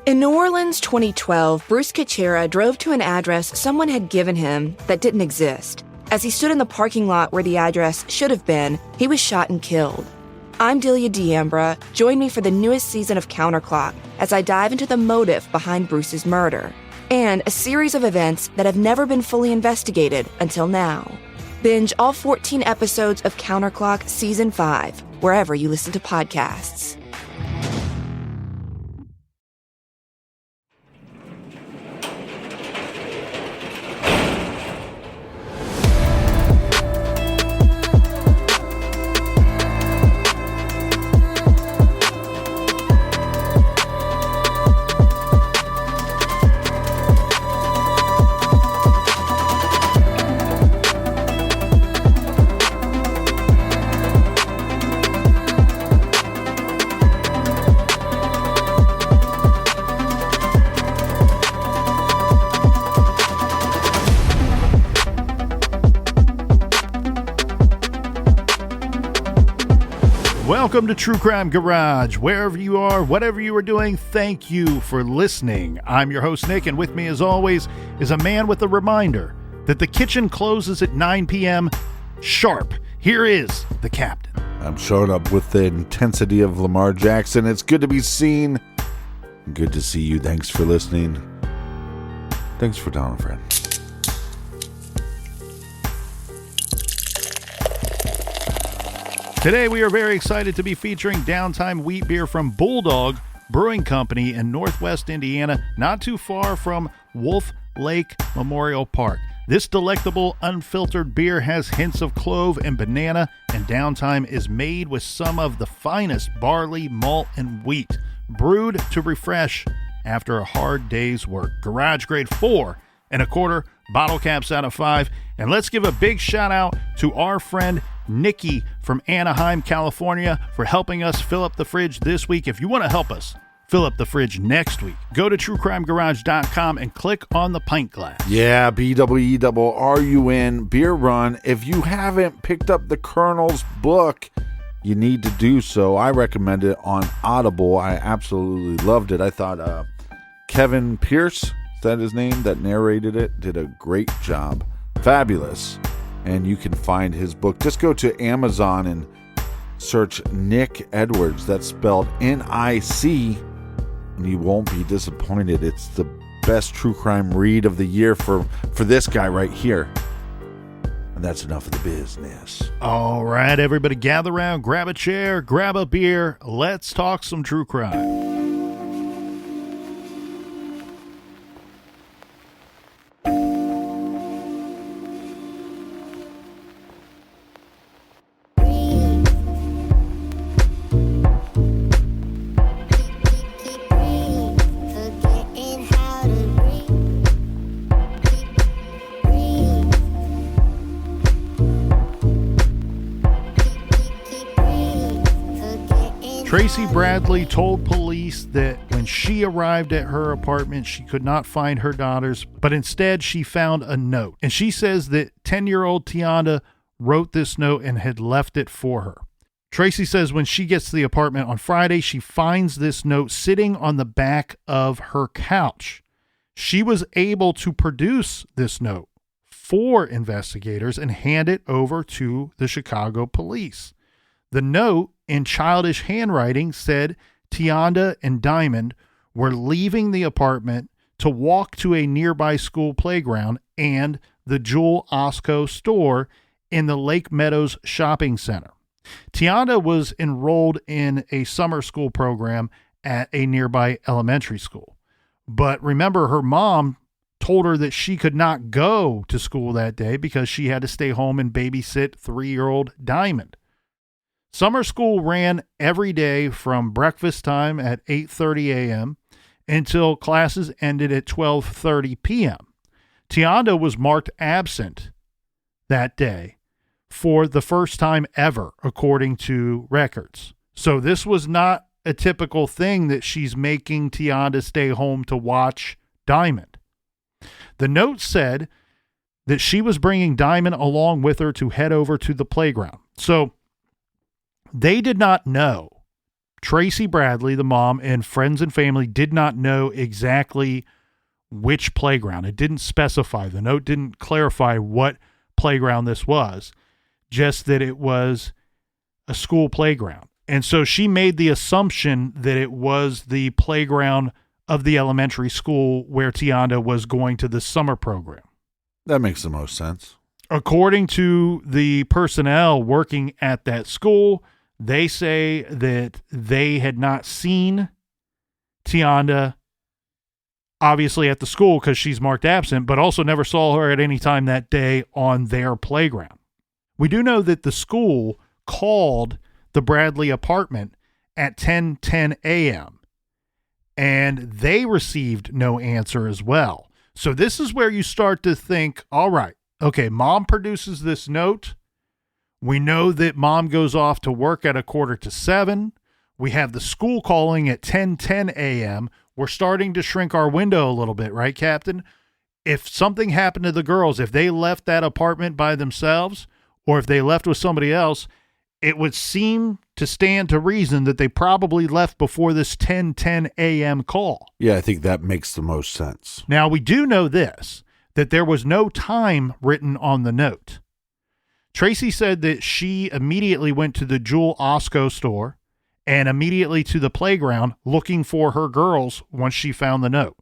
In New Orleans 2012, Bruce Kachera drove to an address someone had given him that didn't exist. As he stood in the parking lot where the address should have been, he was shot and killed. I'm Delia D'Ambra. Join me for the newest season of Counterclock as I dive into the motive behind Bruce's murder and a series of events that have never been fully investigated until now. Binge all 14 episodes of Counterclock Season 5, wherever you listen to podcasts. Welcome to True Crime Garage. Wherever you are, whatever you are doing, thank you for listening. I'm your host, Nick, and with me, as always, is a man with a reminder that the kitchen closes at 9 p.m. sharp. Here is the captain. I'm showing up with the intensity of Lamar Jackson. It's good to be seen. Good to see you. Thanks for listening. Thanks for telling a friend. Today, we are very excited to be featuring Downtime Wheat Beer from Bulldog Brewing Company in Northwest Indiana, not too far from Wolf Lake Memorial Park. This delectable, unfiltered beer has hints of clove and banana, and Downtime is made with some of the finest barley, malt, and wheat, brewed to refresh after a hard day's work. Garage grade 4 1/4 bottle caps out of 5. And let's give a big shout out to our friend Nikki from Anaheim, California, for helping us fill up the fridge this week. If you want to help us fill up the fridge next week, go to truecrimegarage.com and click on the pint glass. Yeah, BWERUN, Beer Run. If you haven't picked up the Colonel's book, you need to do so. I recommend it on Audible. I absolutely loved it. I thought Kevin Pierce, is that his name, that narrated it, did a great job. Fabulous. And you can find his book. Just go to Amazon and search Nick Edwards. That's spelled N-I-C, and you won't be disappointed. It's the best true crime read of the year for this guy right here. And that's enough of the business. All right, everybody gather around, grab a chair, grab a beer. Let's talk some true crime. Tracy Bradley told police that when she arrived at her apartment, she could not find her daughters, but instead she found a note. And she says that 10-year-old Tionda wrote this note and had left it for her. Tracy says when she gets to the apartment on Friday, she finds this note sitting on the back of her couch. She was able to produce this note for investigators and hand it over to the Chicago police. The note, in childish handwriting, said Tionda and Diamond were leaving the apartment to walk to a nearby school playground and the Jewel Osco store in the Lake Meadows shopping center. Tionda was enrolled in a summer school program at a nearby elementary school. But remember, her mom told her that she could not go to school that day because she had to stay home and babysit 3-year-old Diamond. Summer school ran every day from breakfast time at 8:30 a.m. until classes ended at 12:30 p.m. Tionda was marked absent that day for the first time ever, according to records. So this was not a typical thing that she's making Tionda stay home to watch Diamond. The note said that she was bringing Diamond along with her to head over to the playground. So they did not know Tracy Bradley, the mom, and friends and family did not know exactly which playground. It didn't specify. The note didn't clarify what playground this was, just that it was a school playground. And so she made the assumption that it was the playground of the elementary school where Tionda was going to the summer program. That makes the most sense. According to the personnel working at that school, they say that they had not seen Tionda, obviously at the school because she's marked absent, but also never saw her at any time that day on their playground. We do know that the school called the Bradley apartment at 10:10 a.m., and they received no answer as well. So this is where you start to think, all right, okay, mom produces this note. We know that mom goes off to work at 6:45. We have the school calling at 10:10 a.m. We're starting to shrink our window a little bit, right, Captain? If something happened to the girls, if they left that apartment by themselves or if they left with somebody else, it would seem to stand to reason that they probably left before this 10:10 a.m. call. Yeah, I think that makes the most sense. Now, we do know this, that there was no time written on the note. Tracy said that she immediately went to the Jewel Osco store and immediately to the playground looking for her girls once she found the note.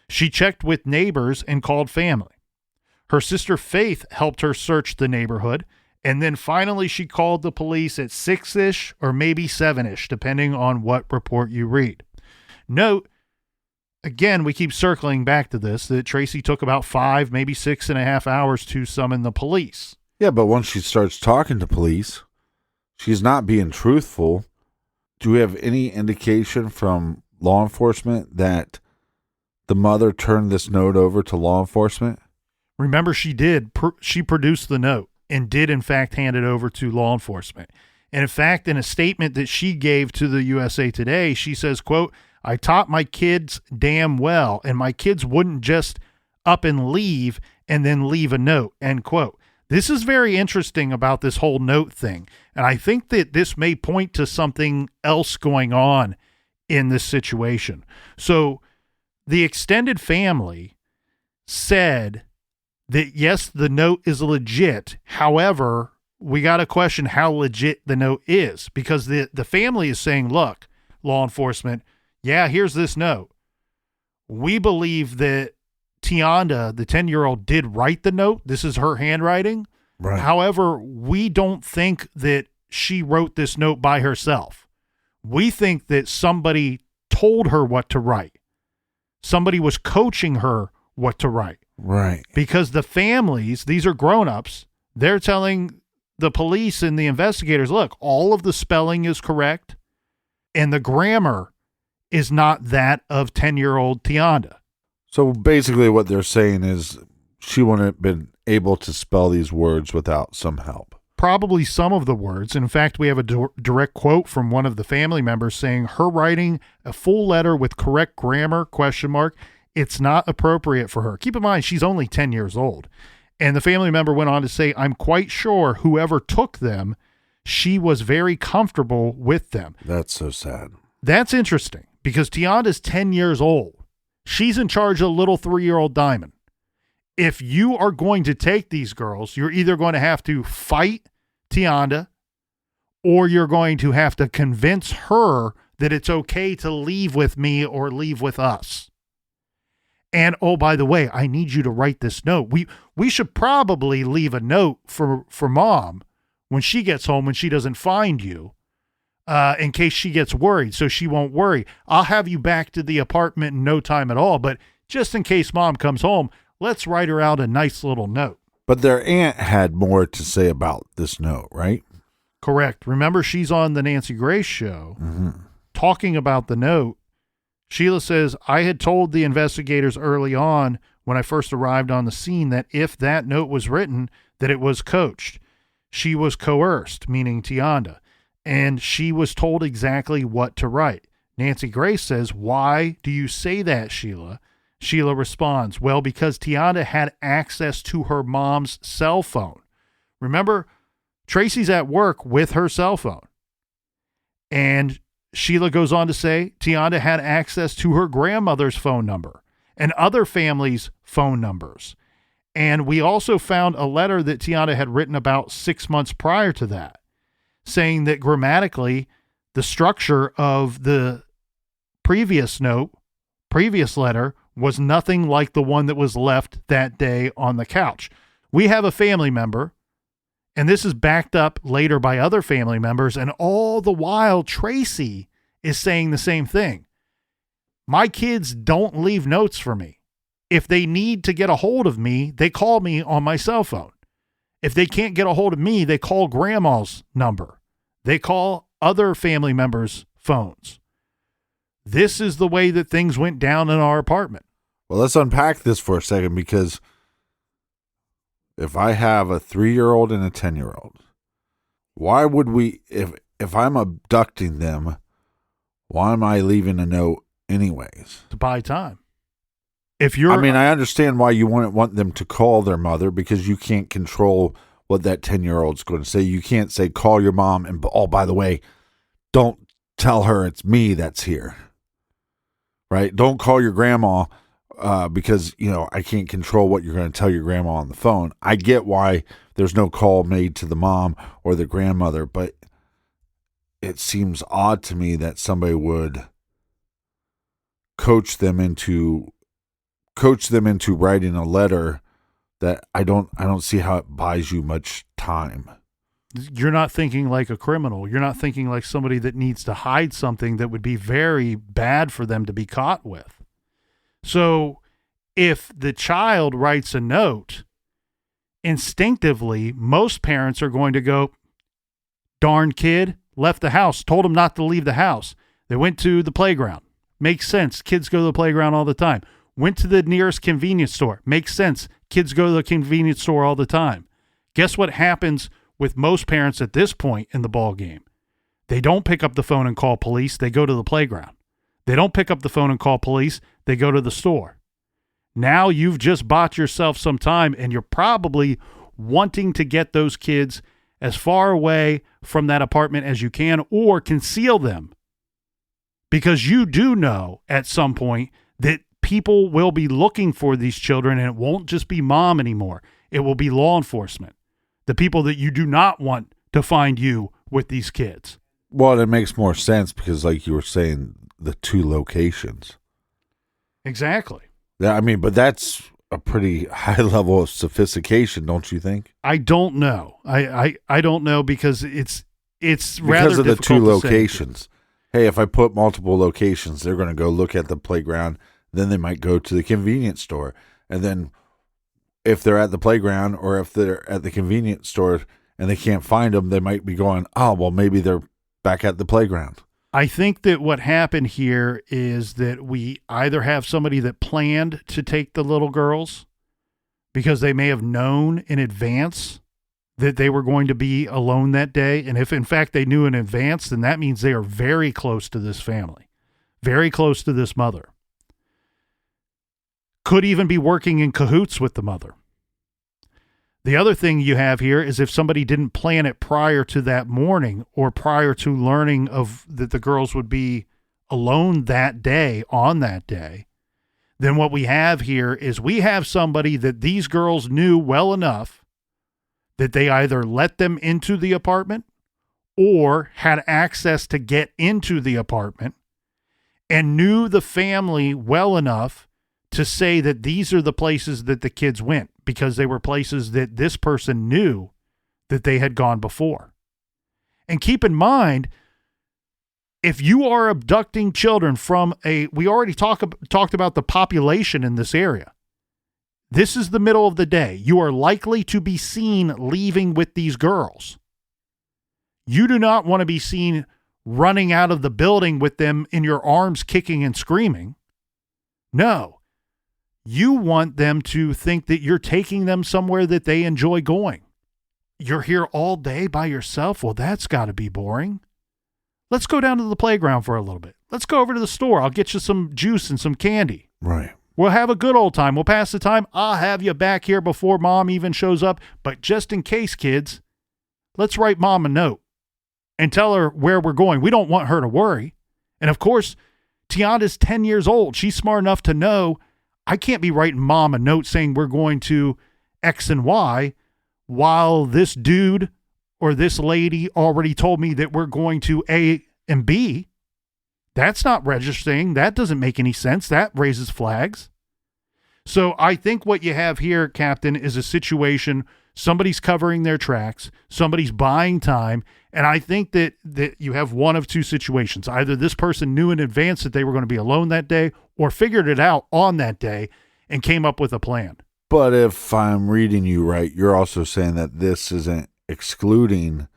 She checked with neighbors and called family. Her sister Faith helped her search the neighborhood, and then finally she called the police at 6-ish or maybe 7-ish, depending on what report you read. Note, again, we keep circling back to this, that Tracy took about 5, maybe 6.5 hours to summon the police. Yeah, but once she starts talking to police, she's not being truthful. Do we have any indication from law enforcement that the mother turned this note over to law enforcement? Remember, she did. She produced the note and did, in fact, hand it over to law enforcement. And in fact, in a statement that she gave to the USA Today, she says, quote, "I taught my kids damn well, and my kids wouldn't just up and leave and then leave a note," end quote. This is very interesting about this whole note thing. And I think that this may point to something else going on in this situation. So the extended family said that, yes, the note is legit. However, we got to question how legit the note is, because the family is saying, look, law enforcement, yeah, here's this note. We believe that Tionda, the 10-year-old, did write the note. This is her handwriting. Right. However, we don't think that she wrote this note by herself. We think that somebody told her what to write. Somebody was coaching her what to write. Right. Because the families, these are grown-ups, they're telling the police and the investigators, look, all of the spelling is correct and the grammar is not that of 10-year-old Tionda. So basically what they're saying is she wouldn't have been able to spell these words without some help. Probably some of the words. In fact, we have a direct quote from one of the family members saying, her writing a full letter with correct grammar, ? It's not appropriate for her. Keep in mind, she's only 10 years old. And the family member went on to say, I'm quite sure whoever took them, she was very comfortable with them. That's so sad. That's interesting because Tionda's 10 years old. She's in charge of little 3-year-old Diamond. If you are going to take these girls, you're either going to have to fight Tionda or you're going to have to convince her that it's okay to leave with me or leave with us. And, oh, by the way, I need you to write this note. We should probably leave a note for mom when she gets home, when she doesn't find you, in case she gets worried, so she won't worry. I'll have you back to the apartment in no time at all, but just in case mom comes home, let's write her out a nice little note. But their aunt had more to say about this note, right? Correct. Remember, she's on the Nancy Grace show talking about the note. Sheila says, I had told the investigators early on when I first arrived on the scene that if that note was written, that it was coached. She was coerced, meaning Tionda, and she was told exactly what to write. Nancy Grace says, why do you say that, Sheila? Sheila responds, well, because Tionda had access to her mom's cell phone. Remember, Tracy's at work with her cell phone, and Sheila goes on to say Tionda had access to her grandmother's phone number and other families' phone numbers. And we also found a letter that Tionda had written about 6 months prior to that, saying that grammatically, the structure of the previous letter was nothing like the one that was left that day on the couch. We have a family member, and this is backed up later by other family members, and all the while Tracy is saying the same thing. My kids don't leave notes for me. If they need to get a hold of me, they call me on my cell phone. If they can't get a hold of me, they call grandma's number. They call other family members' phones. This is the way that things went down in our apartment. Well, let's unpack this for a second, because if I have a 3-year-old and a 10-year-old, why would we, if I'm abducting them, why am I leaving a note anyways? To buy time. I understand why you wouldn't want them to call their mother, because you can't control what that 10-year-old's going to say. You can't say, call your mom, and, oh, by the way, don't tell her it's me that's here. Right? Don't call your grandma because, I can't control what you're going to tell your grandma on the phone. I get why there's no call made to the mom or the grandmother, but it seems odd to me that somebody would coach them into writing a letter that I don't see how it buys you much time. You're not thinking like a criminal. You're not thinking like somebody that needs to hide something that would be very bad for them to be caught with. So if the child writes a note, instinctively, most parents are going to go, darn kid, left the house, told him not to leave the house. They went to the playground. Makes sense. Kids go to the playground all the time. Went to the nearest convenience store. Makes sense. Kids go to the convenience store all the time. Guess what happens with most parents at this point in the ball game? They don't pick up the phone and call police. They go to the playground. They don't pick up the phone and call police. They go to the store. Now you've just bought yourself some time, and you're probably wanting to get those kids as far away from that apartment as you can, or conceal them, because you do know at some point that people will be looking for these children, and it won't just be mom anymore. It will be law enforcement, the people that you do not want to find you with these kids. Well, it makes more sense because, like you were saying, the 2 locations. Exactly. Yeah, but that's a pretty high level of sophistication, don't you think? I don't know. I don't know, because it's because rather of the 2 difficult to locations. say. Hey, if I put multiple locations, they're going to go look at the playground. Then they might go to the convenience store. And then if they're at the playground or if they're at the convenience store and they can't find them, they might be going, oh, well, maybe they're back at the playground. I think that what happened here is that we either have somebody that planned to take the little girls because they may have known in advance that they were going to be alone that day. And if in fact they knew in advance, then that means they are very close to this family, very close to this mother. Could even be working in cahoots with the mother. The other thing you have here is if somebody didn't plan it prior to that morning or prior to learning of that the girls would be alone that day, on that day, then what we have here is we have somebody that these girls knew well enough that they either let them into the apartment or had access to get into the apartment and knew the family well enough to say that these are the places that the kids went, because they were places that this person knew that they had gone before. And keep in mind, if you are abducting children from we already talked about the population in this area. This is the middle of the day. You are likely to be seen leaving with these girls. You do not want to be seen running out of the building with them in your arms, kicking and screaming. No. You want them to think that you're taking them somewhere that they enjoy going. You're here all day by yourself? Well, that's got to be boring. Let's go down to the playground for a little bit. Let's go over to the store. I'll get you some juice and some candy. Right. We'll have a good old time. We'll pass the time. I'll have you back here before mom even shows up. But just in case, kids, let's write mom a note and tell her where we're going. We don't want her to worry. And of course, Tionda's 10 years old. She's smart enough to know I can't be writing mom a note saying we're going to X and Y while this dude or this lady already told me that we're going to A and B. That's not registering. That doesn't make any sense. That raises flags. So I think what you have here, Captain, is a situation, somebody's covering their tracks, somebody's buying time, and I think that you have one of two situations. Either this person knew in advance that they were going to be alone that day or figured it out on that day and came up with a plan. But if I'm reading you right, you're also saying that this isn't excluding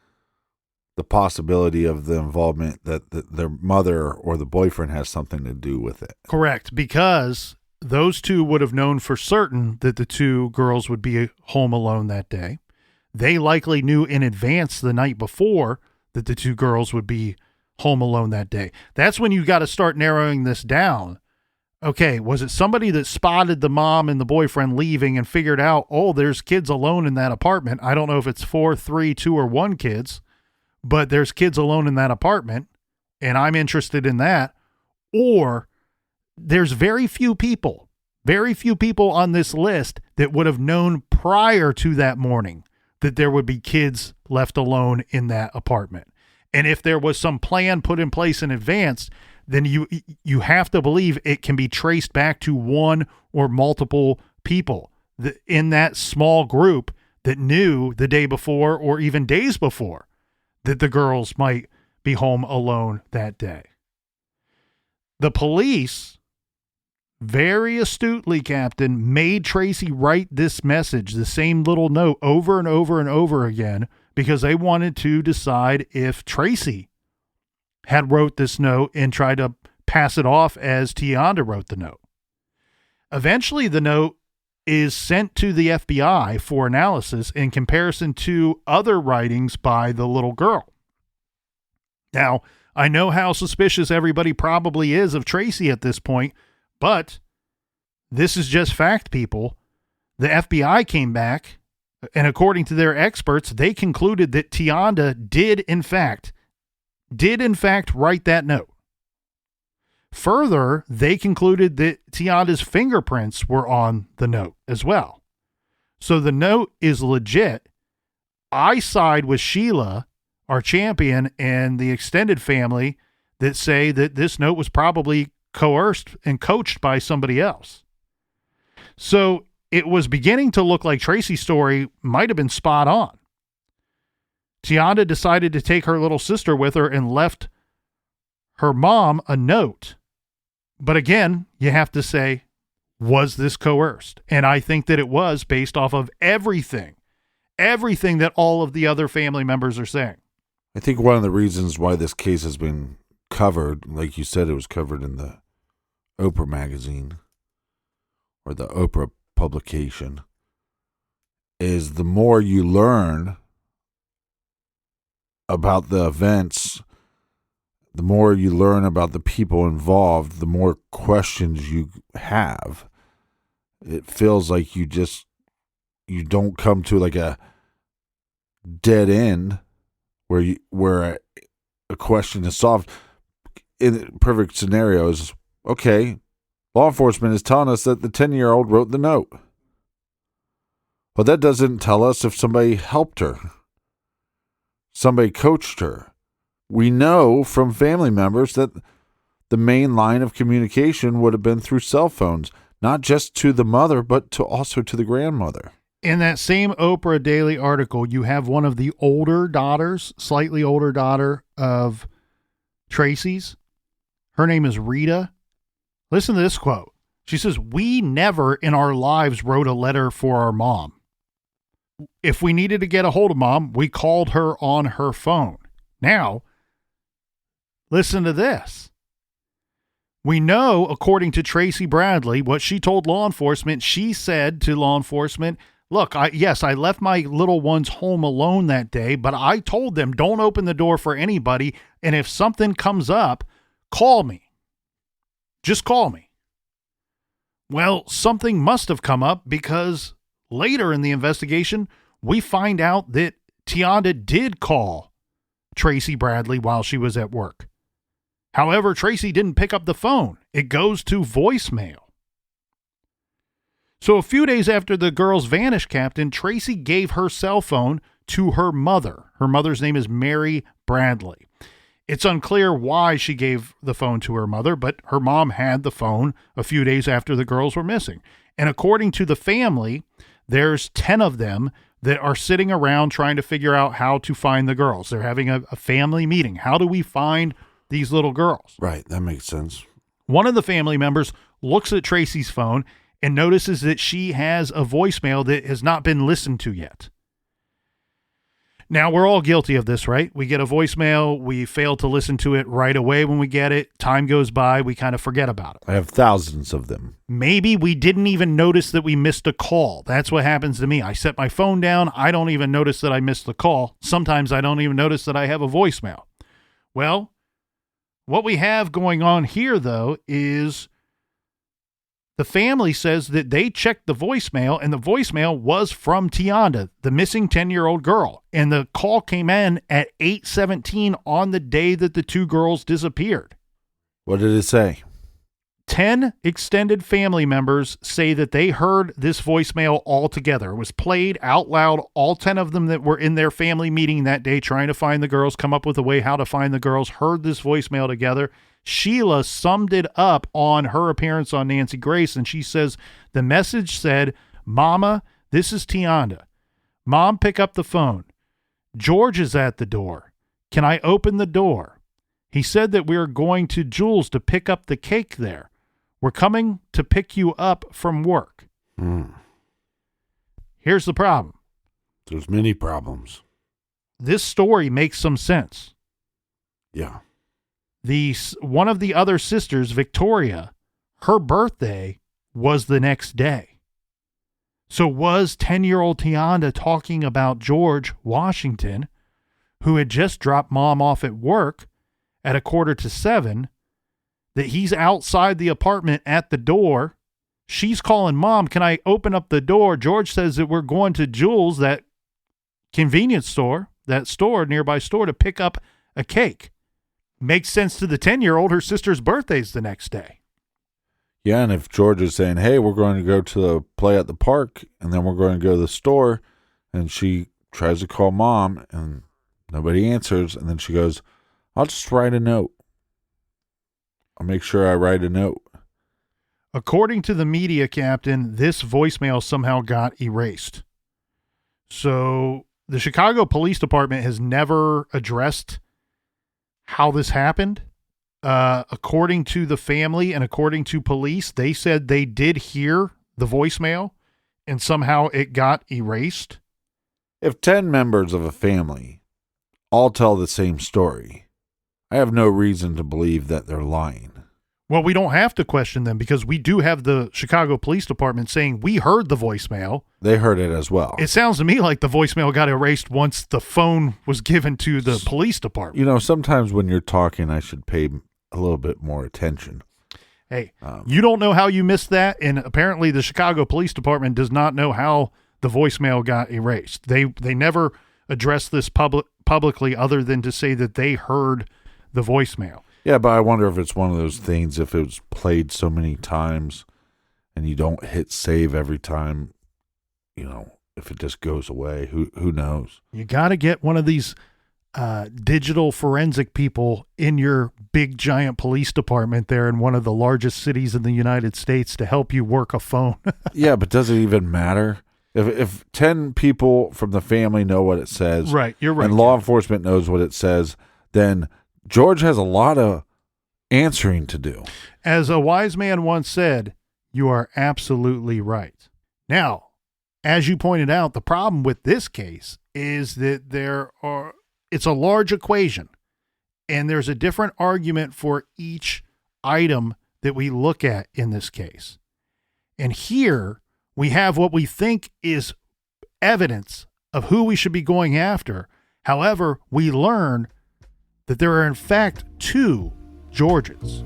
the possibility of the involvement that their mother or the boyfriend has something to do with it. Correct, because those two would have known for certain that the two girls would be home alone that day. They likely knew in advance the night before that the two girls would be home alone that day. That's when you got to start narrowing this down. Okay, was it somebody that spotted the mom and the boyfriend leaving and figured out, oh, there's kids alone in that apartment? I don't know if it's 4, 3, 2, or 1 kids, but there's kids alone in that apartment, and I'm interested in that. Or there's very few people on this list that would have known prior to that morning that there would be kids left alone in that apartment. And if there was some plan put in place in advance, then you have to believe it can be traced back to one or multiple people in that small group that knew the day before or even days before that the girls might be home alone that day. The police, very astutely, Captain, made Tracy write this message, the same little note, over and over and over again, because they wanted to decide if Tracy had wrote this note and tried to pass it off as Tionda wrote the note. Eventually, the note is sent to the FBI for analysis in comparison to other writings by the little girl. Now, I know how suspicious everybody probably is of Tracy at this point, but this is just fact, people. The FBI came back, and according to their experts, they concluded that Tionda did in fact write that note. Further, they concluded that Tionda's fingerprints were on the note as well. So the note is legit. I side with Sheila, our champion, and the extended family that say that this note was probably coerced and coached by somebody else. So it was beginning to look like Tracy's story might have been spot on. Tionda decided to take her little sister with her and left her mom a note. But again, you have to say, was this coerced? And I think that it was, based off of everything that all of the other family members are saying. I think one of the reasons why this case has been covered, like you said, it was covered in the Oprah magazine or the Oprah publication, is the more you learn about the events, the more you learn about the people involved, the more questions you have. It feels like you don't come to like a dead end where a question is solved. In perfect scenarios, okay, law enforcement is telling us that the 10-year-old wrote the note. But that doesn't tell us if somebody helped her. Somebody coached her. We know from family members that the main line of communication would have been through cell phones, not just to the mother, but also to the grandmother. In that same Oprah Daily article, you have one of the slightly older daughter of Tracy's. Her name is Rita. Listen to this quote. She says, "We never in our lives wrote a letter for our mom. If we needed to get a hold of mom, we called her on her phone." Now, listen to this. We know, according to Tracy Bradley, what she told law enforcement. She said to law enforcement, look, I left my little ones home alone that day, but I told them, don't open the door for anybody. And if something comes up, call me. Just call me. Well, something must have come up, because later in the investigation, we find out that Tionda did call Tracy Bradley while she was at work. However, Tracy didn't pick up the phone. It goes to voicemail. So a few days after the girls vanished, Captain, Tracy gave her cell phone to her mother. Her mother's name is Mary Bradley. It's unclear why she gave the phone to her mother, but her mom had the phone a few days after the girls were missing. And according to the family, there's 10 of them that are sitting around trying to figure out how to find the girls. They're having a family meeting. How do we find these little girls? Right, that makes sense. One of the family members looks at Tracy's phone and notices that she has a voicemail that has not been listened to yet. Now, we're all guilty of this, right? We get a voicemail, we fail to listen to it right away when we get it. Time goes by, we kind of forget about it. I have thousands of them. Maybe we didn't even notice that we missed a call. That's what happens to me. I set my phone down, I don't even notice that I missed the call. Sometimes I don't even notice that I have a voicemail. Well, what we have going on here, though, is the family says that they checked the voicemail, and the voicemail was from Tionda, the missing 10-year-old girl. And the call came in at 8:17 on the day that the two girls disappeared. What did it say? 10 extended family members say that they heard this voicemail all together. It was played out loud. All 10 of them that were in their family meeting that day trying to find the girls, come up with a way how to find the girls, heard this voicemail together. Sheila summed it up on her appearance on Nancy Grace, and she says the message said, "Mama, this is Tionda. Mom, pick up the phone. George is at the door. Can I open the door? He said that we are going to Jules to pick up the cake there. We're coming to pick you up from work." Here's the problem. There's many problems. This story makes some sense. Yeah. One of the other sisters, Victoria, her birthday was the next day. So was 10-year-old Tionda talking about George Washington, who had just dropped Mom off at work at 6:45, that he's outside the apartment at the door? She's calling Mom, "Can I open up the door?" George says that we're going to Jules, that convenience store, that store, nearby store, to pick up a cake. Makes sense to the 10-year-old. Her sister's birthday's the next day. Yeah, and if George is saying, "Hey, we're going to go to the play at the park, and then we're going to go to the store," and she tries to call Mom, and nobody answers, and then she goes, "I'll just write a note. I'll make sure I write a note." According to the media, Captain, this voicemail somehow got erased. So the Chicago Police Department has never addressed how this happened. According to the family and according to police, they said they did hear the voicemail and somehow it got erased. If 10 members of a family all tell the same story, I have no reason to believe that they're lying. Well, we don't have to question them because we do have the Chicago Police Department saying we heard the voicemail. They heard it as well. It sounds to me like the voicemail got erased once the phone was given to the police department. You know, sometimes when you're talking, I should pay a little bit more attention. Hey, you don't know how you missed that, and apparently the Chicago Police Department does not know how the voicemail got erased. They never addressed this publicly other than to say that they heard the voicemail. Yeah, but I wonder if it's one of those things, if it was played so many times and you don't hit save every time, you know, if it just goes away, who knows? You got to get one of these digital forensic people in your big giant police department there in one of the largest cities in the United States to help you work a phone. Yeah, but does it even matter? If 10 people from the family know what it says, right, you're right, and law enforcement knows what it says, then George has a lot of answering to do. As a wise man once said, you are absolutely right. Now, as you pointed out, the problem with this case is that it's a large equation, and there's a different argument for each item that we look at in this case. And here we have what we think is evidence of who we should be going after. However, we learn that there are in fact two Georges.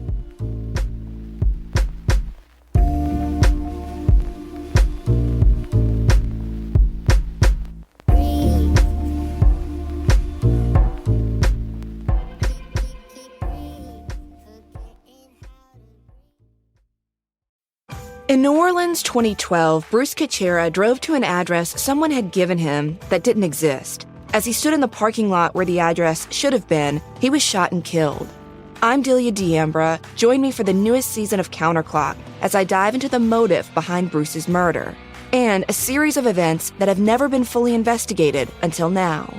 In New Orleans 2012, Bruce Kachera drove to an address someone had given him that didn't exist. As he stood in the parking lot where the address should have been, he was shot and killed. I'm Delia D'Ambra. Join me for the newest season of Counterclock as I dive into the motive behind Bruce's murder and a series of events that have never been fully investigated until now.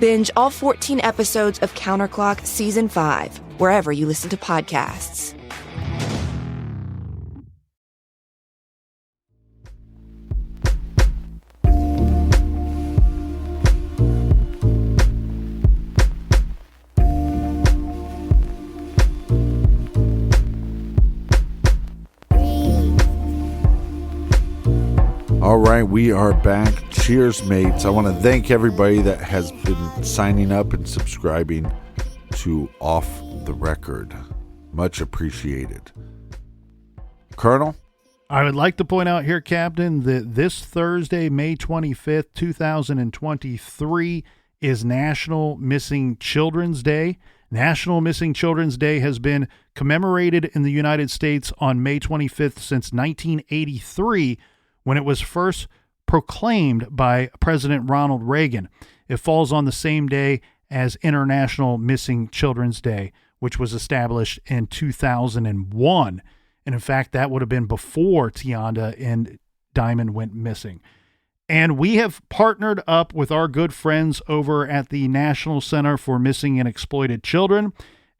Binge all 14 episodes of Counterclock Season 5, wherever you listen to podcasts. All right, we are back. Cheers, mates. I want to thank everybody that has been signing up and subscribing to Off the Record. Much appreciated. Colonel? I would like to point out here, Captain, that this Thursday, May 25th, 2023, is National Missing Children's Day. National Missing Children's Day has been commemorated in the United States on May 25th since 1983, when it was first proclaimed by President Ronald Reagan. It falls on the same day as International Missing Children's Day, which was established in 2001. And in fact, that would have been before Tionda and Diamond went missing. And we have partnered up with our good friends over at the National Center for Missing and Exploited Children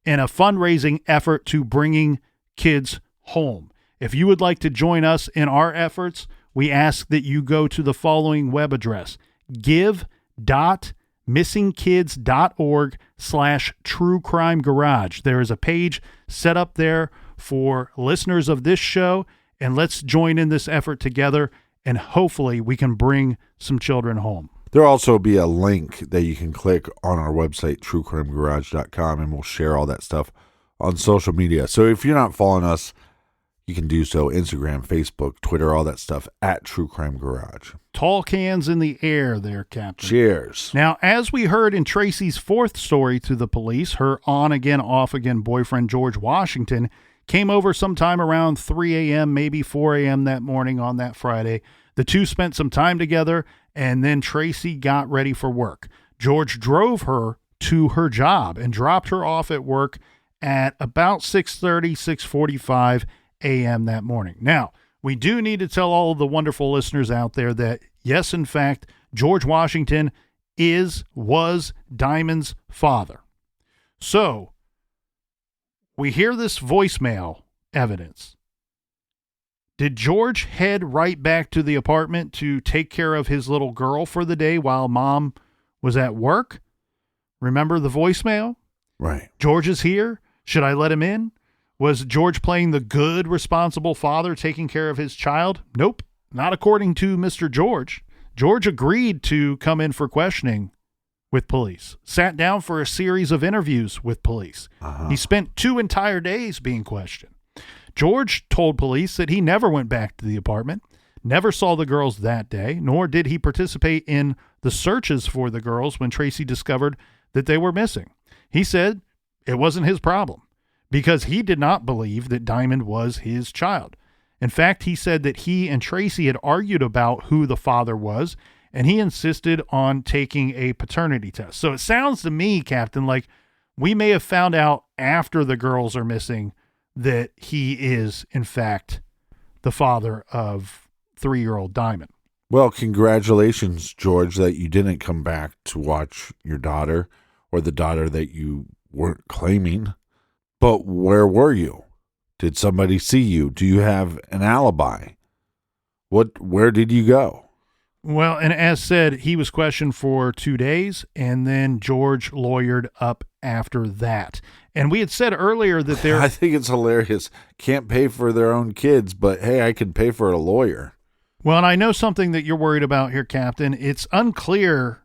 in a fundraising effort to bringing kids home. If you would like to join us in our efforts, we ask that you go to the following web address, give.missingkids.org/truecrimegarage. There is a page set up there for listeners of this show, and let's join in this effort together, and hopefully we can bring some children home. There'll also be a link that you can click on our website, truecrimegarage.com, and we'll share all that stuff on social media. So if you're not following us, you can do so. Instagram, Facebook, Twitter, all that stuff at True Crime Garage. Tall cans in the air there, Captain. Cheers. Now, as we heard in Tracy's fourth story to the police, her on-again, off-again boyfriend, George Washington, came over sometime around 3 a.m., maybe 4 a.m. that morning on that Friday. The two spent some time together, and then Tracy got ready for work. George drove her to her job and dropped her off at work at about 6:30, 6:45 a.m. that morning. Now, we do need to tell all of the wonderful listeners out there that, yes, in fact, George Washington was Diamond's father. So, we hear this voicemail evidence. Did George head right back to the apartment to take care of his little girl for the day while mom was at work? Remember the voicemail? Right. George is here. Should I let him in? Was George playing the good, responsible father taking care of his child? Nope, not according to Mr. George. George agreed to come in for questioning with police, sat down for a series of interviews with police. He spent 2 entire days being questioned. George told police that he never went back to the apartment, never saw the girls that day, nor did he participate in the searches for the girls when Tracy discovered that they were missing. He said it wasn't his problem, because he did not believe that Diamond was his child. In fact, he said that he and Tracy had argued about who the father was, and he insisted on taking a paternity test. So it sounds to me, Captain, like we may have found out after the girls are missing that he is, in fact, the father of 3-year-old Diamond. Well, congratulations, George, that you didn't come back to watch your daughter, or the daughter that you weren't claiming. But where were you? Did somebody see you? Do you have an alibi? Where did you go? Well, and as said, he was questioned for 2 days, and then George lawyered up after that. And we had said earlier that there... I think it's hilarious. Can't pay for their own kids, but hey, I can pay for a lawyer. Well, and I know something that you're worried about here, Captain. It's unclear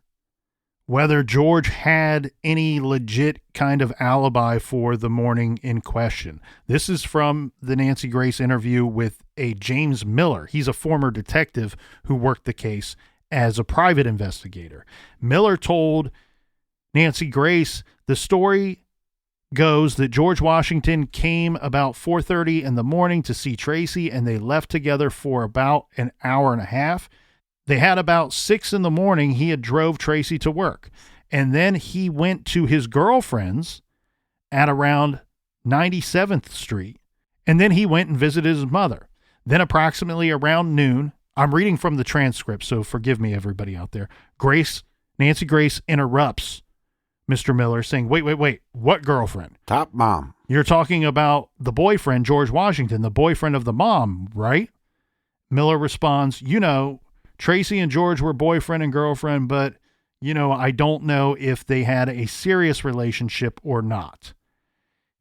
whether George had any legit kind of alibi for the morning in question. This is from the Nancy Grace interview with a James Miller. He's a former detective who worked the case as a private investigator. Miller told Nancy Grace the story goes that George Washington came about 4:30 in the morning to see Tracy, and they left together for about an hour and a half. They had about 6 in the morning. He had drove Tracy to work, and then he went to his girlfriend's at around 97th Street, and then he went and visited his mother. Then approximately around noon, I'm reading from the transcript, so forgive me, everybody out there. Nancy Grace interrupts Mr. Miller saying, wait, what girlfriend? Top mom. You're talking about the boyfriend, George Washington, the boyfriend of the mom, right? Miller responds, Tracy and George were boyfriend and girlfriend, but, I don't know if they had a serious relationship or not.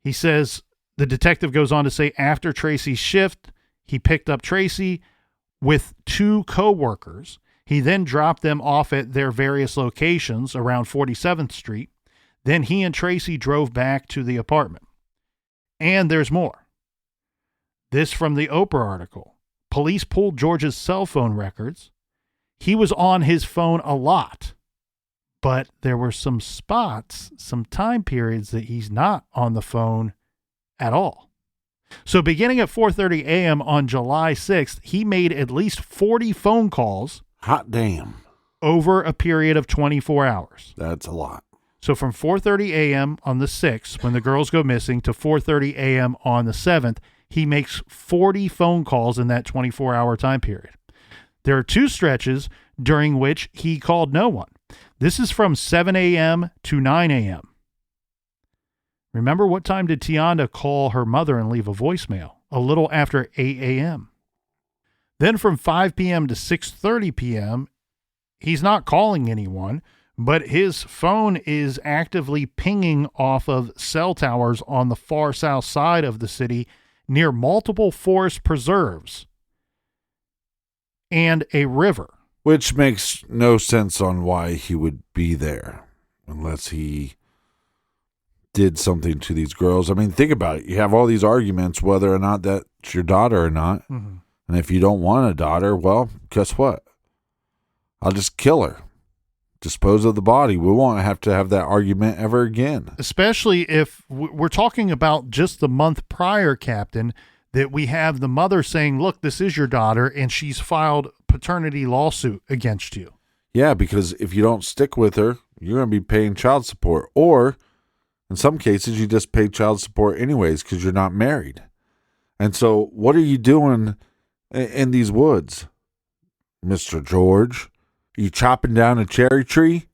He says, the detective goes on to say, after Tracy's shift, he picked up Tracy with 2 co-workers. He then dropped them off at their various locations around 47th Street. Then he and Tracy drove back to the apartment. And there's more. This from the Oprah article. Police pulled George's cell phone records. He was on his phone a lot, but there were some spots, some time periods that he's not on the phone at all. So beginning at 4:30 a.m. on July 6th, he made at least 40 phone calls. Hot damn. Over a period of 24 hours. That's a lot. So from 4:30 a.m. on the 6th, when the girls go missing, to 4:30 a.m. on the 7th, he makes 40 phone calls in that 24-hour time period. There are 2 stretches during which he called no one. This is from 7 a.m. to 9 a.m. Remember, what time did Tionda call her mother and leave a voicemail? A little after 8 a.m. Then from 5 p.m. to 6:30 p.m., he's not calling anyone, but his phone is actively pinging off of cell towers on the far south side of the city near multiple forest preserves and a river. Which makes no sense on why he would be there unless he did something to these girls. I mean, think about it. You have all these arguments whether or not that's your daughter or not. Mm-hmm. And if you don't want a daughter, well, guess what? I'll just kill her. Dispose of the body. We won't have to have that argument ever again. Especially if we're talking about just the month prior, Captain, that we have the mother saying, look, this is your daughter, and she's filed paternity lawsuit against you. Yeah, because if you don't stick with her, you're going to be paying child support. Or in some cases, you just pay child support anyways because you're not married. And so what are you doing in these woods, Mr. George? Are you chopping down a cherry tree?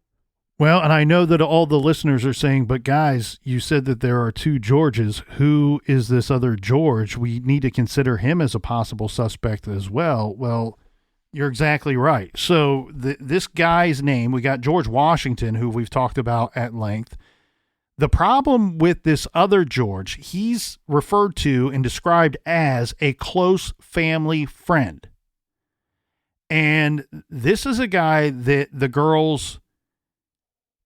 Well, and I know that all the listeners are saying, but guys, you said that there are 2 Georges. Who is this other George? We need to consider him as a possible suspect as well. Well, you're exactly right. So this guy's name, we got George Washington, who we've talked about at length. The problem with this other George, he's referred to and described as a close family friend. And this is a guy that the girls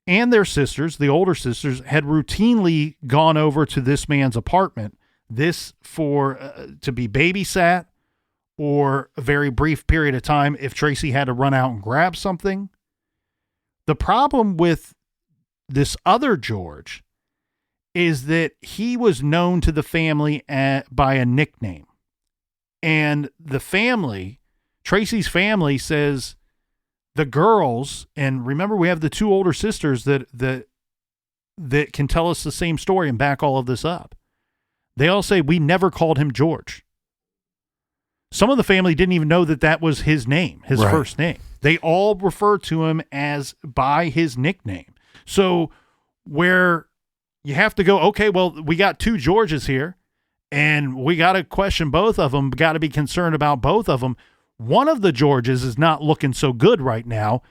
and their sisters, the older sisters, had routinely gone over to this man's apartment, this for to be babysat or a very brief period of time if Tracy had to run out and grab something. The problem with this other George is that he was known to the family by a nickname. And the family, Tracy's family, says the girls, and remember we have the 2 older sisters that can tell us the same story and back all of this up. They all say we never called him George. Some of the family didn't even know that was his name, his first name. They all refer to him as by his nickname. So where you have to go, okay, well, we got 2 Georges here and we got to question both of them, got to be concerned about both of them. One of the Georges is not looking so good right now,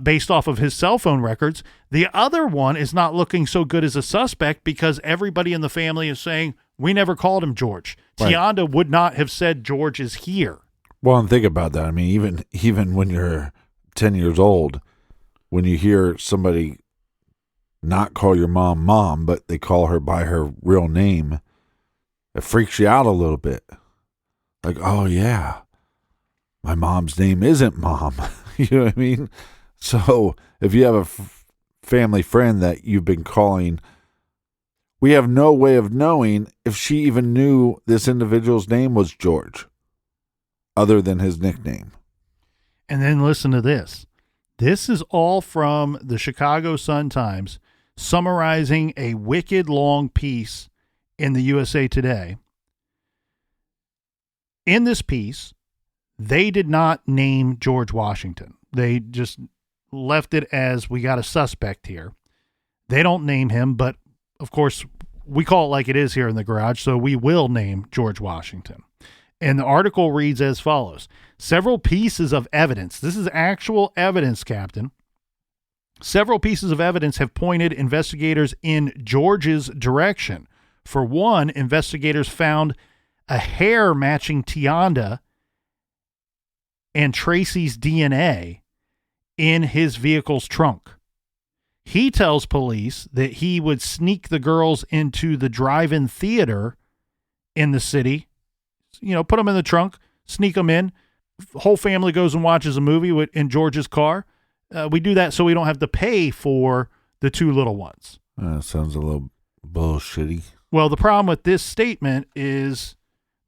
based off of his cell phone records. The other one is not looking so good as a suspect because everybody in the family is saying, we never called him George. Right. Tionda would not have said George is here. Well, and think about that. I mean, even when you're 10 years old, when you hear somebody not call your mom, but they call her by her real name, it freaks you out a little bit. Like, oh, yeah, my mom's name isn't Mom. You know what I mean? So if you have a family friend that you've been calling We have no way of knowing if she even knew this individual's name was George, other than his nickname. And then listen to this. This is all from the Chicago Sun-Times, summarizing a wicked long piece in the USA Today. In this piece, they did not name George Washington. They just left it as, we got a suspect here. They don't name him, but of course, we call it like it is here in the garage, so we will name George Washington. And the article reads as follows. Several pieces of evidence. This is actual evidence, Captain. Several pieces of evidence have pointed investigators in George's direction. For one, investigators found a hair matching Tionda and Tracy's DNA in his vehicle's trunk. He tells police that he would sneak the girls into the drive-in theater in the city, put them in the trunk, sneak them in. The whole family goes and watches a movie in George's car. We do that so we don't have to pay for the two little ones. Sounds a little bullshitty. Well, the problem with this statement is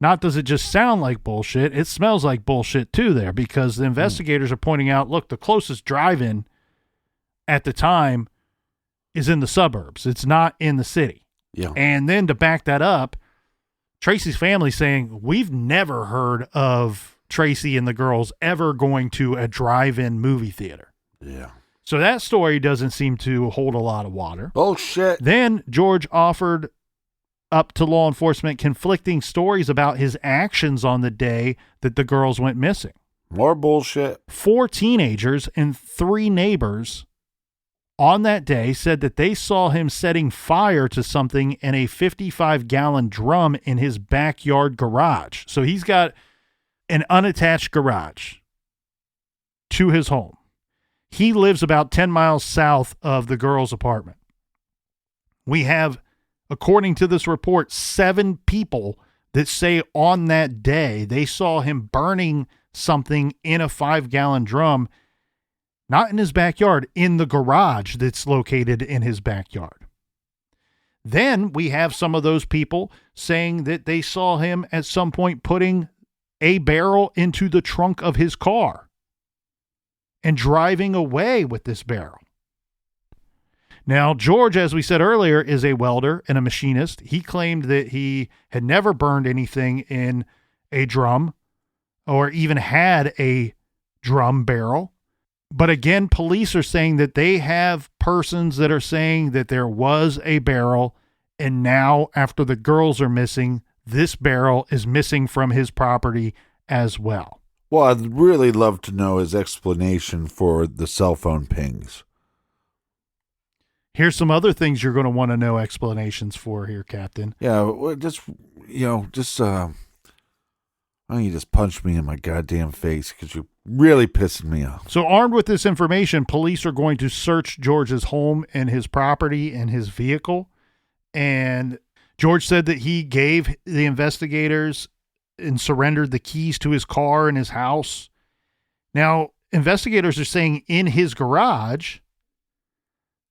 not does it just sound like bullshit, it smells like bullshit too there, because the investigators are pointing out, look, the closest drive-in at the time is in the suburbs. It's not in the city. Yeah. And then to back that up, Tracy's family saying, we've never heard of Tracy and the girls ever going to a drive-in movie theater. Yeah. So that story doesn't seem to hold a lot of water. Bullshit. Then George offered up to law enforcement conflicting stories about his actions on the day that the girls went missing. More bullshit. 4 teenagers and 3 neighbors on that day said that they saw him setting fire to something in a 55-gallon drum in his backyard garage. So he's got an unattached garage to his home. He lives about 10 miles south of the girls' apartment. We have, according to this report, 7 people that say on that day they saw him burning something in a 5-gallon drum, not in his backyard, in the garage that's located in his backyard. Then we have some of those people saying that they saw him at some point putting a barrel into the trunk of his car and driving away with this barrel. Now, George, as we said earlier, is a welder and a machinist. He claimed that he had never burned anything in a drum or even had a drum barrel. But again, police are saying that they have persons that are saying that there was a barrel, and now after the girls are missing, this barrel is missing from his property as well. Well, I'd really love to know his explanation for the cell phone pings. Here's some other things you're going to want to know explanations for here, Captain. Yeah, why don't you just punch me in my goddamn face, because you're really pissing me off. So armed with this information, police are going to search George's home and his property and his vehicle. And George said that he gave the investigators and surrendered the keys to his car and his house. Now, investigators are saying in his garage,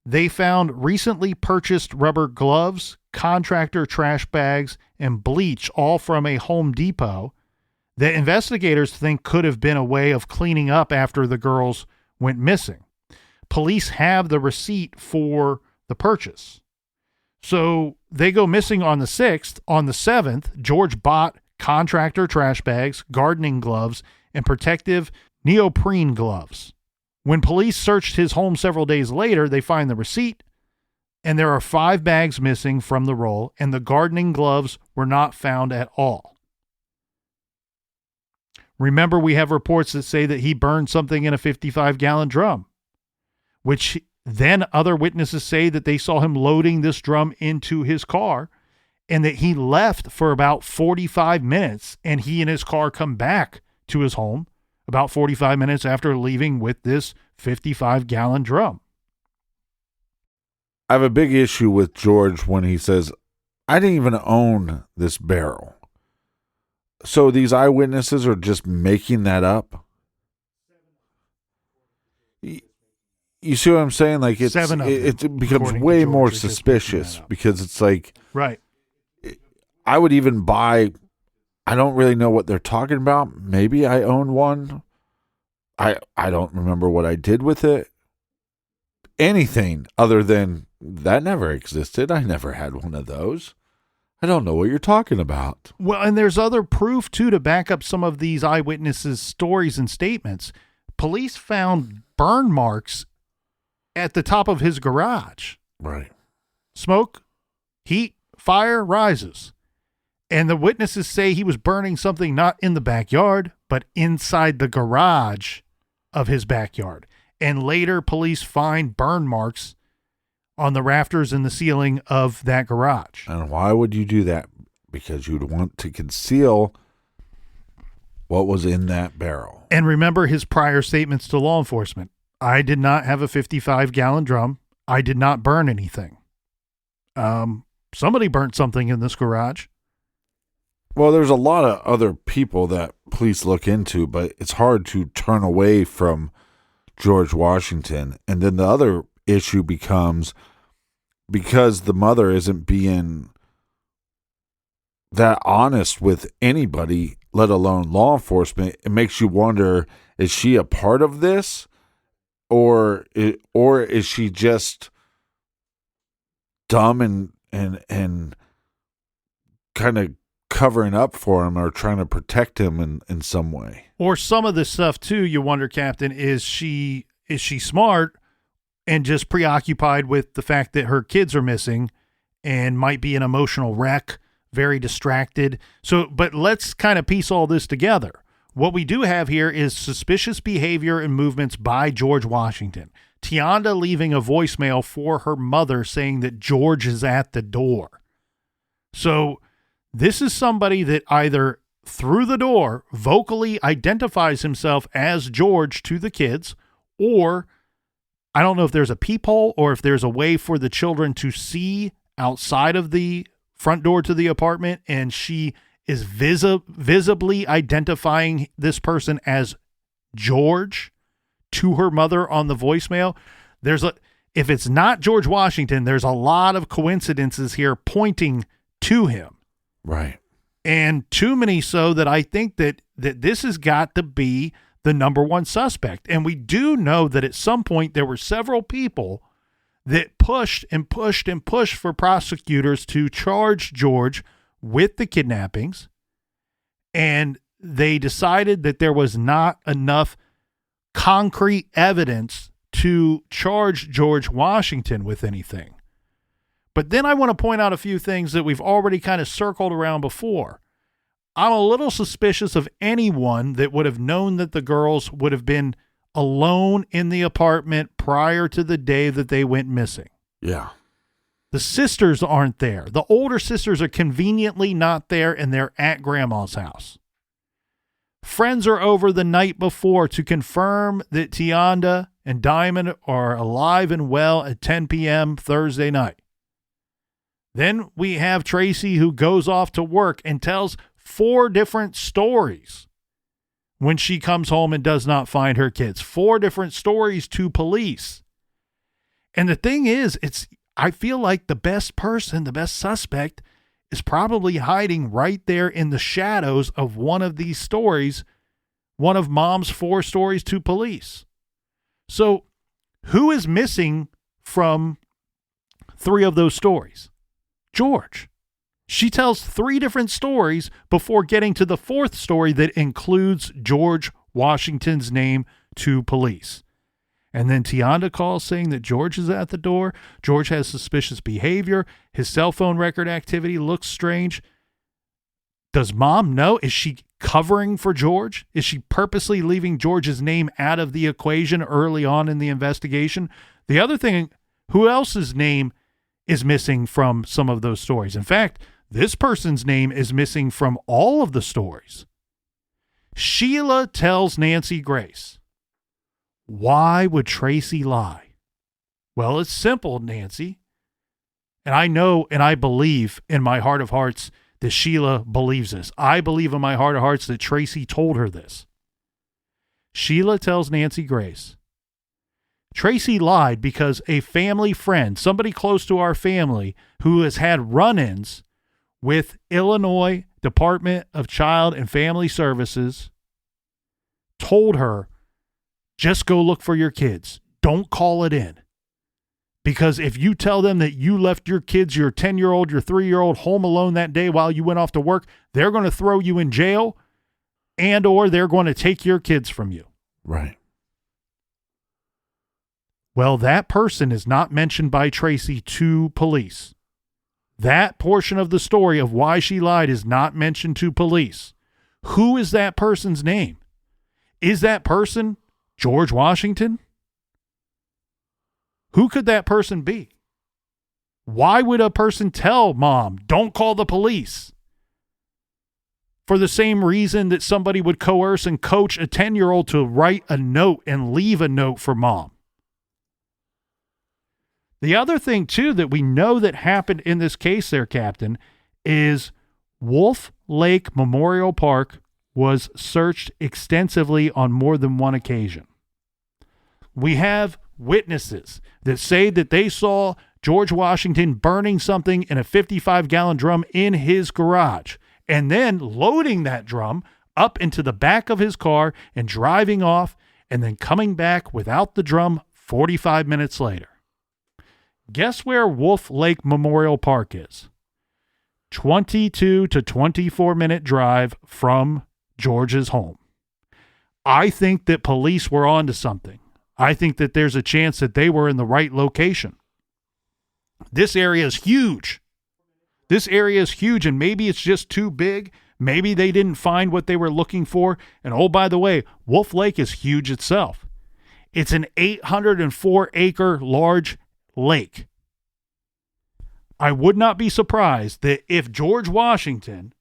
they found recently purchased rubber gloves, contractor trash bags, and bleach, all from a Home Depot, that investigators think could have been a way of cleaning up after the girls went missing. Police have the receipt for the purchase. So they go missing on the 6th. On the 7th, George bought contractor trash bags, gardening gloves, and protective neoprene gloves. When police searched his home several days later, they find the receipt, and there are 5 bags missing from the roll, and the gardening gloves were not found at all. Remember, we have reports that say that he burned something in a 55-gallon drum, which then other witnesses say that they saw him loading this drum into his car and that he left for about 45 minutes, and he and his car come back to his home about 45 minutes after leaving with this 55-gallon drum. I have a big issue with George when he says, I didn't even own this barrel. So these eyewitnesses are just making that up? You see what I'm saying? Like it becomes according to way George. more I just making suspicious that up. because it's like Right. I would even buy. I don't really know what they're talking about. Maybe I own one. I don't remember what I did with it. Anything other than that never existed. I never had one of those. I don't know what you're talking about. Well, and there's other proof, too, to back up some of these eyewitnesses' stories and statements. Police found burn marks at the top of his garage. Right. Smoke, heat, fire rises. And the witnesses say he was burning something not in the backyard, but inside the garage of his backyard. And later, police find burn marks on the rafters and the ceiling of that garage. And why would you do that? Because you'd want to conceal what was in that barrel. And remember his prior statements to law enforcement. I did not have a 55-gallon drum. I did not burn anything. Somebody burnt something in this garage. Well, there's a lot of other people that police look into, but it's hard to turn away from George Washington. And then the other issue becomes, because the mother isn't being that honest with anybody, let alone law enforcement, it makes you wonder, is she a part of this? Or is she just dumb and kind of covering up for him or trying to protect him in some way? Or some of this stuff too, you wonder, Captain, is she smart and just preoccupied with the fact that her kids are missing and might be an emotional wreck, very distracted. So, but let's kind of piece all this together. What we do have here is suspicious behavior and movements by George Washington. Tionda leaving a voicemail for her mother saying that George is at the door. So this is somebody that either through the door vocally identifies himself as George to the kids, or I don't know if there's a peephole or if there's a way for the children to see outside of the front door to the apartment, and she is visibly identifying this person as George to her mother on the voicemail. If it's not George Washington, there's a lot of coincidences here pointing to him. Right. And too many so that I think that this has got to be the number one suspect. And we do know that at some point there were several people that pushed and pushed and pushed for prosecutors to charge George with the kidnappings. And they decided that there was not enough concrete evidence to charge George Washington with anything. But then I want to point out a few things that we've already kind of circled around before. I'm a little suspicious of anyone that would have known that the girls would have been alone in the apartment prior to the day that they went missing. Yeah. The sisters aren't there. The older sisters are conveniently not there, and they're at grandma's house. Friends are over the night before to confirm that Tionda and Diamond are alive and well at 10 p.m. Thursday night. Then we have Tracy, who goes off to work and tells 4 different stories when she comes home and does not find her kids. 4 different stories to police. And the thing is, I feel like the best person, the best suspect, is probably hiding right there in the shadows of one of these stories, one of Mom's 4 stories to police. So who is missing from 3 of those stories? George. She tells 3 different stories before getting to the 4th story that includes George Washington's name to police. And then Tionda calls saying that George is at the door. George has suspicious behavior. His cell phone record activity looks strange. Does Mom know? Is she covering for George? Is she purposely leaving George's name out of the equation early on in the investigation? The other thing, who else's name is missing from some of those stories? In fact, this person's name is missing from all of the stories. Sheila tells Nancy Grace, "Why would Tracy lie?" Well, it's simple, Nancy. And I know and I believe in my heart of hearts that Sheila believes this. I believe in my heart of hearts that Tracy told her this. Sheila tells Nancy Grace, Tracy lied because a family friend, somebody close to our family who has had run-ins with Illinois Department of Child and Family Services, told her, just go look for your kids. Don't call it in. Because if you tell them that you left your kids, your 10-year-old, your 3-year-old home alone that day while you went off to work, they're going to throw you in jail and or they're going to take your kids from you. Right. Well, that person is not mentioned by Tracy to police. That portion of the story of why she lied is not mentioned to police. Who is that person's name? Is that person George Washington? Who could that person be? Why would a person tell mom, don't call the police? For the same reason that somebody would coerce and coach a 10-year-old to write a note and leave a note for mom. The other thing, too, that we know that happened in this case there, Captain, is Wolf Lake Memorial Park was searched extensively on more than one occasion. We have witnesses that say that they saw George Washington burning something in a 55-gallon drum in his garage and then loading that drum up into the back of his car and driving off and then coming back without the drum 45 minutes later. Guess where Wolf Lake Memorial Park is? 22 to 24-minute drive from George's home. I think that police were onto something. I think that there's a chance that they were in the right location. This area is huge. This area is huge, and maybe it's just too big. Maybe they didn't find what they were looking for. And oh, by the way, Wolf Lake is huge itself. It's an 804-acre large lake. I would not be surprised that if George Washington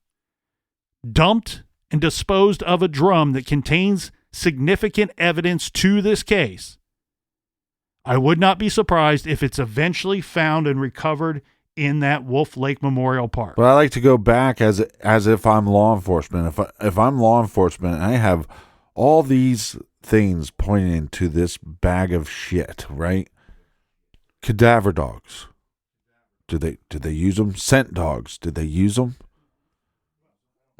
dumped and disposed of a drum that contains significant evidence to this case, I would not be surprised if it's eventually found and recovered in that Wolf Lake Memorial Park. But I like to go back as if I'm law enforcement. If I'm law enforcement and I have all these things pointing to this bag of shit, right? Cadaver dogs. Did they use them? Scent dogs. Did they use them?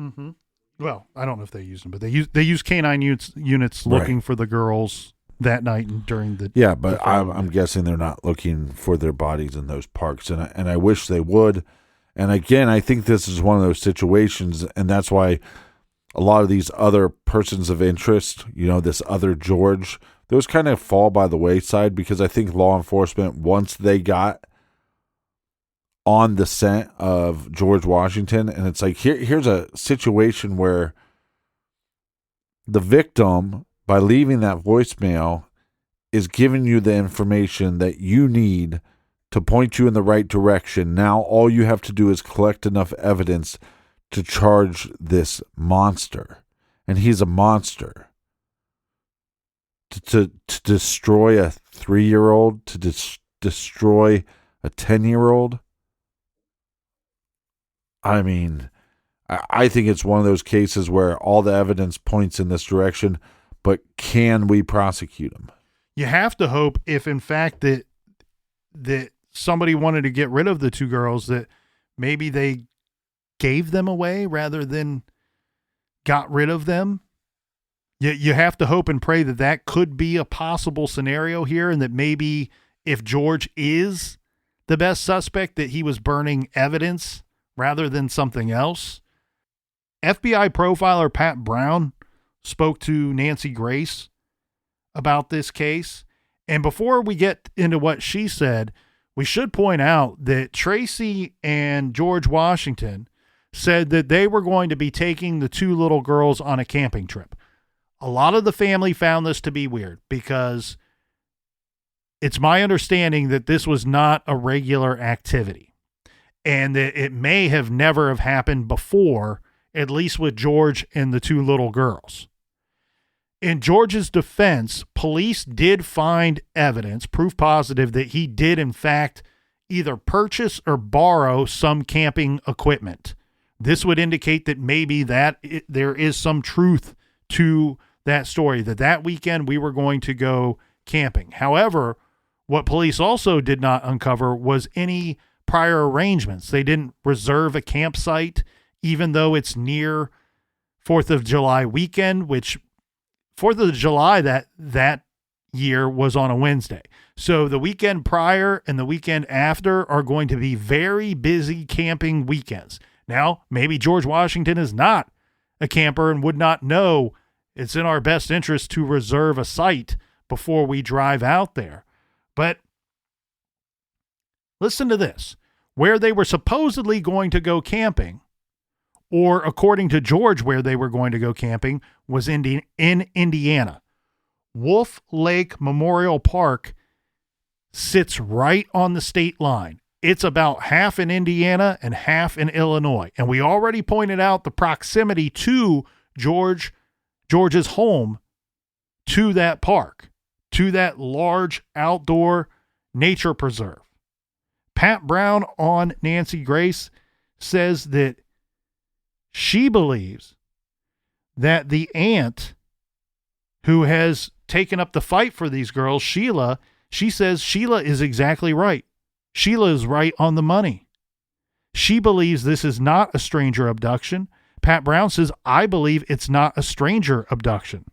Mm-hmm. Well, I don't know if they used them, but they use canine units looking for the girls that night and during the but I'm guessing they're not looking for their bodies in those parks, and I wish they would. And again, I think this is one of those situations, and that's why a lot of these other persons of interest, this other George, those kind of fall by the wayside because I think law enforcement, once they got on the scent of George Washington, and it's like here's a situation where the victim, by leaving that voicemail, is giving you the information that you need to point you in the right direction. Now all you have to do is collect enough evidence to charge this monster, and he's a monster. To destroy a 3-year-old, to destroy a 10-year-old. I mean, I think it's one of those cases where all the evidence points in this direction, but can we prosecute him? You have to hope, if in fact that somebody wanted to get rid of the two girls, that maybe they gave them away rather than got rid of them. You have to hope and pray that that could be a possible scenario here, and that maybe if George is the best suspect, that he was burning evidence rather than something else. FBI profiler Pat Brown spoke to Nancy Grace about this case. And before we get into what she said, we should point out that Tracy and George Washington said that they were going to be taking the two little girls on a camping trip. A lot of the family found this to be weird because it's my understanding that this was not a regular activity and that it may have never have happened before, at least with George and the two little girls. In George's defense, police did find evidence, proof positive, that he did in fact either purchase or borrow some camping equipment. This would indicate that maybe there is some truth to that story, that weekend we were going to go camping. However, what police also did not uncover was any prior arrangements. They didn't reserve a campsite, even though it's near 4th of July weekend, which 4th of July that year was on a Wednesday. So the weekend prior and the weekend after are going to be very busy camping weekends. Now, maybe George Washington is not a camper and would not know it's in our best interest to reserve a site before we drive out there. But listen to this. Where they were supposedly going to go camping, or according to George, where they were going to go camping, was in Indiana. Wolf Lake Memorial Park sits right on the state line. It's about half in Indiana and half in Illinois. And we already pointed out the proximity to George's home to that park, to that large outdoor nature preserve. Pat Brown on Nancy Grace says that she believes that the aunt who has taken up the fight for these girls, Sheila, she says Sheila is exactly right. Sheila is right on the money. She believes this is not a stranger abduction. Pat Brown says, I believe it's not a stranger abduction.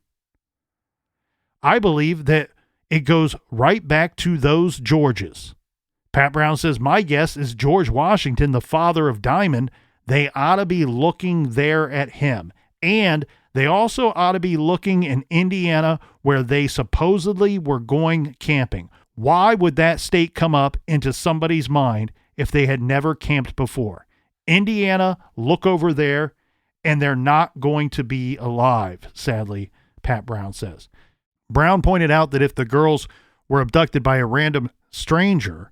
I believe that it goes right back to those Georges. Pat Brown says, my guess is George Washington, the father of Diamond, they ought to be looking there at him. And they also ought to be looking in Indiana where they supposedly were going camping. Why would that state come up into somebody's mind if they had never camped before? Indiana, look over there, and they're not going to be alive, sadly, Pat Brown says. Brown pointed out that if the girls were abducted by a random stranger,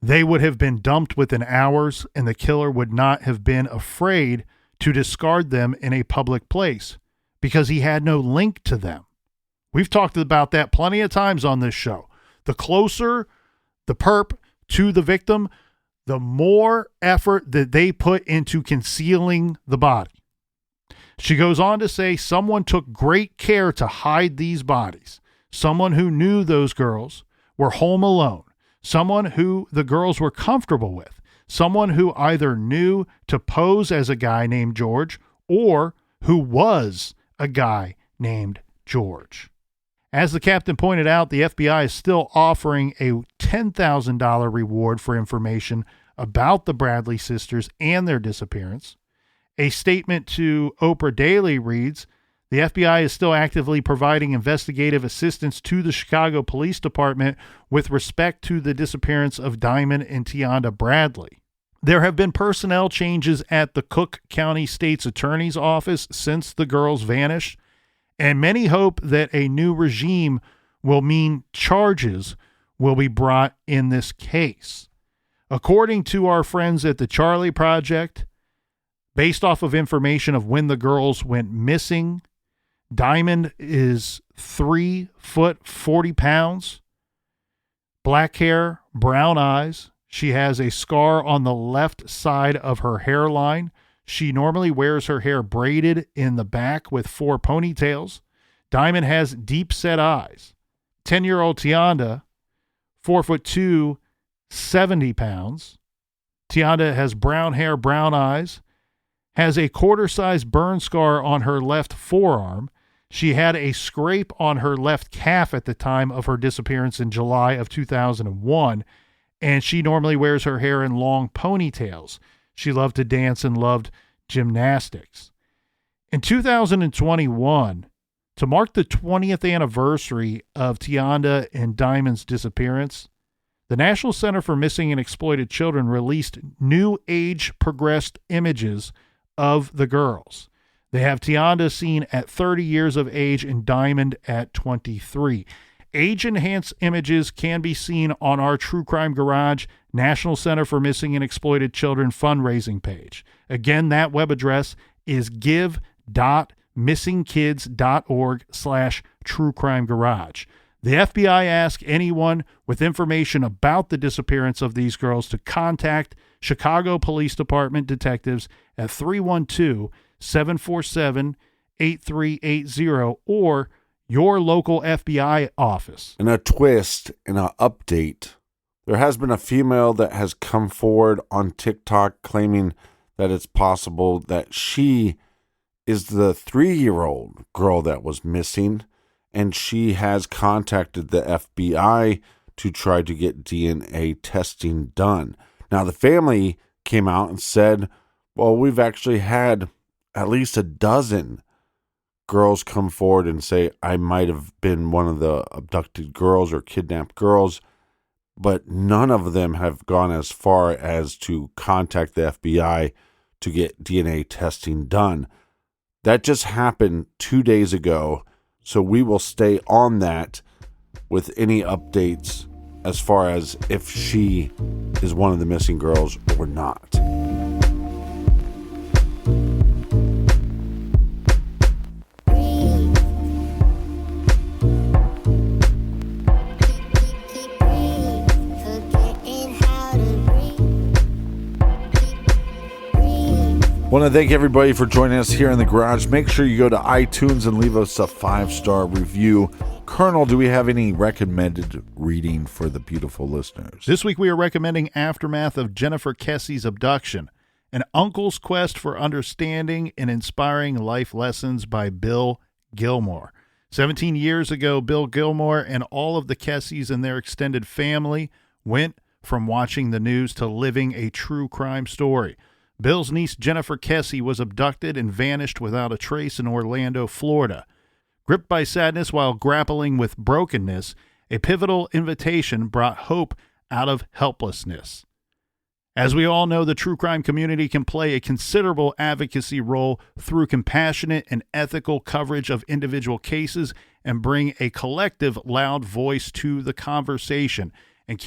they would have been dumped within hours, and the killer would not have been afraid to discard them in a public place because he had no link to them. We've talked about that plenty of times on this show. The closer the perp to the victim, the more effort that they put into concealing the body. She goes on to say someone took great care to hide these bodies. Someone who knew those girls were home alone. Someone who the girls were comfortable with. Someone who either knew to pose as a guy named George or who was a guy named George. As the captain pointed out, the FBI is still offering a $10,000 reward for information about the Bradley sisters and their disappearance. A statement to Oprah Daily reads, the FBI is still actively providing investigative assistance to the Chicago Police Department with respect to the disappearance of Diamond and Tionda Bradley. There have been personnel changes at the Cook County State's Attorney's Office since the girls vanished, and many hope that a new regime will mean charges will be brought in this case. According to our friends at the Charlie Project, based off of information of when the girls went missing, Diamond is 3 foot 40 pounds, black hair, brown eyes. She has a scar on the left side of her hairline. She normally wears her hair braided in the back with 4 ponytails. Diamond has deep set eyes. 10-year-old Tionda, 4'2", 70 pounds. Tionda has brown hair, brown eyes, has a quarter-size burn scar on her left forearm. She had a scrape on her left calf at the time of her disappearance in July of 2001, and she normally wears her hair in long ponytails. She loved to dance and loved gymnastics. In 2021, to mark the 20th anniversary of Tionda and Diamond's disappearance, the National Center for Missing and Exploited Children released new age-progressed images of the girls. They have Tionda seen at 30 years of age and Diamond at 23. Age-enhanced images can be seen on our True Crime Garage National Center for Missing and Exploited Children fundraising page. Again, that web address is give.missingkids.org/truecrimegarage. The FBI asks anyone with information about the disappearance of these girls to contact Chicago Police Department detectives at 312-747-8380 or your local FBI office. In a twist, in an update, there has been a female that has come forward on TikTok claiming that it's possible that she is the 3-year-old girl that was missing, and she has contacted the FBI to try to get DNA testing done. Now, the family came out and said, well, we've actually had at least a dozen girls come forward and say, I might have been one of the abducted girls or kidnapped girls, but none of them have gone as far as to contact the FBI to get DNA testing done. That just happened 2 days ago, so we will stay on that with any updates as far as if she is one of the missing girls or not. Want to thank everybody for joining us here in the garage. Make sure you go to iTunes and leave us a 5-star review. Colonel, do we have any recommended reading for the beautiful listeners? This week we are recommending Aftermath of Jennifer Kessie's Abduction, An Uncle's Quest for Understanding and Inspiring Life Lessons by Bill Gilmore. 17 years ago, Bill Gilmore and all of the Kessies and their extended family went from watching the news to living a true crime story. Bill's niece Jennifer Kessie was abducted and vanished without a trace in Orlando, Florida. Gripped by sadness while grappling with brokenness, a pivotal invitation brought hope out of helplessness. As we all know, the true crime community can play a considerable advocacy role through compassionate and ethical coverage of individual cases and bring a collective loud voice to the conversation. And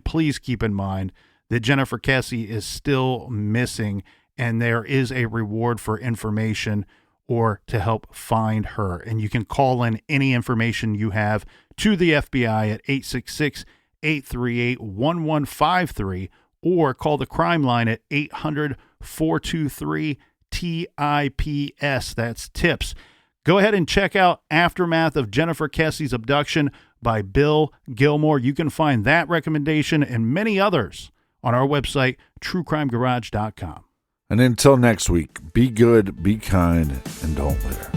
please keep in mind, that Jennifer Kessie is still missing, and there is a reward for information or to help find her. And you can call in any information you have to the FBI at 866-838-1153 or call the crime line at 800-423-TIPS. That's TIPS. Go ahead and check out Aftermath of Jennifer Kessie's Abduction by Bill Gilmore. You can find that recommendation and many others on our website, truecrimegarage.com. And until next week, be good, be kind, and don't litter.